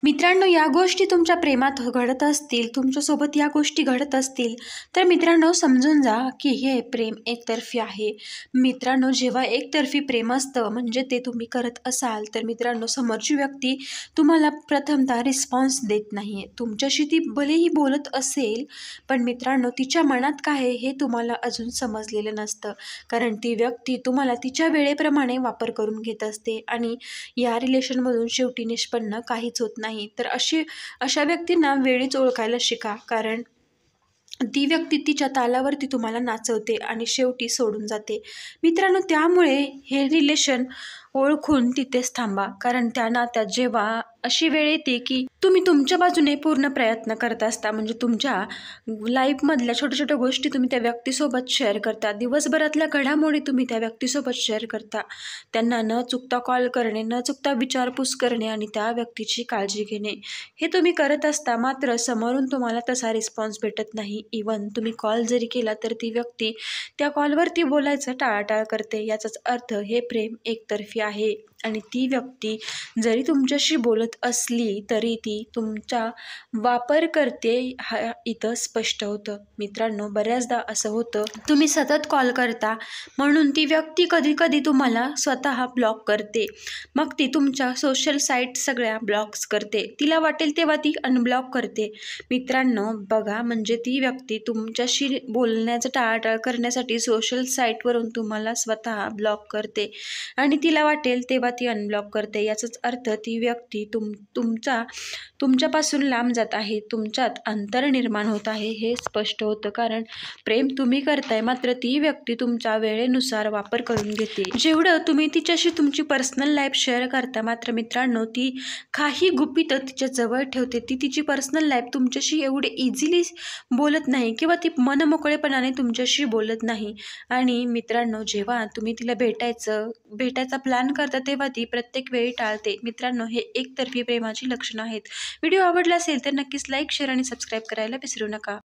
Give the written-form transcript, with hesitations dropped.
मित्रांनो, या गोष्टी तुमच्या प्रेमात घडत असतील, तुमच्यासोबत या गोष्टी घडत असतील, तर मित्रांनो समजून जा की हे प्रेम एकतर्फी आहे. मित्रांनो, जेव्हा एकतर्फी प्रेम असतं म्हणजे ते तुम्ही करत असाल, तर मित्रांनो समोरची व्यक्ती तुम्हाला प्रथमतः रिस्पॉन्स देत नाही आहे. तुमच्याशी ती भलेही बोलत असेल, पण मित्रांनो तिच्या मनात काय आहे हे तुम्हाला अजून समजलेलं नसतं. कारण ती व्यक्ती तुम्हाला तिच्या वेळेप्रमाणे वापर करून घेत असते आणि या रिलेशनमधून शेवटी निष्पन्न काहीच होत नाही. तर अशा व्यक्तींना वेळीच ओळखायला शिका, कारण ती व्यक्ती तिच्या तालावरती तुम्हाला नाचवते आणि शेवटी सोडून जाते. मित्रांनो, त्यामुळे हे रिलेशन ओळखून तिथेच थांबा, कारण त्या नात्यात जेव्हा अशी वेळ येते की तुम्ही तुमच्या बाजूने पूर्ण प्रयत्न करत असता, म्हणजे तुमच्या लाईफमधल्या छोट्या छोट्या गोष्टी तुम्ही त्या व्यक्तीसोबत शेअर करता, दिवसभरातल्या घडामोडी तुम्ही त्या व्यक्तीसोबत शेअर करता, त्यांना न चुकता कॉल करणे, न चुकता विचारपूस करणे आणि त्या व्यक्तीची काळजी घेणे हे तुम्ही करत असता. मात्र समोरून तुम्हाला तसा रिस्पॉन्स भेटत नाही. इवन तुम्ही कॉल जरी केला तर ती व्यक्ती त्या कॉलवरती बोलायचं टाळाटाळ करते. याचाच अर्थ हे प्रेम एकतर्फी आहे आणि ती व्यक्ती जरी तुमच्याशी बोलत असली तरी ती तुमचा वापर करते, हा इथं स्पष्ट होतं. मित्रांनो, बऱ्याचदा असं होतं तुम्ही सतत कॉल करता म्हणून ती व्यक्ती कधी कधी तुम्हाला स्वतः ब्लॉक करते. मग ती तुमच्या सोशल साईट सगळ्या ब्लॉक्स करते, तिला वाटेल तेव्हा ती अनब्लॉक करते. मित्रांनो बघा, म्हणजे ती व्यक्ती तुमच्याशी बोलण्याचं टाळाटाळ करण्यासाठी सोशल साईटवरून तुम्हाला स्वतः ब्लॉक करते आणि तिला वाटेल तेव्हा ती अनब्लॉक करते. याचाच अर्थ ती व्यक्ती तुमच्यापासून लांब जात आहे, तुमच्यात अंतर निर्माण होत आहे हे स्पष्ट होतं. कारण प्रेम तुम्ही करताय, मात्र ती व्यक्ती तुमच्या वेळेनुसार वापर करून घेते. जेवढं तुम्ही तिच्याशी तुमची पर्सनल लाईफ शेअर करता, मात्र मित्रांनो ती काही गुपित तिच्या जवळ ठेवते. ती तिची पर्सनल लाईफ तुमच्याशी एवढे इझिली बोलत नाही किंवा ती मनमोकळेपणाने तुमच्याशी बोलत नाही. आणि मित्रांनो, जेव्हा तुम्ही तिला भेटायचा प्लॅन करता तेव्हा ती प्रत्येक वेळी टाळते. मित्रांनो, हे एकतर्फी प्रेमाची लक्षणं आहेत. व्हिडिओ आवडला असेल तर नक्कीच लाईक, शेअर आणि सबस्क्राईब करायला विसरू नका.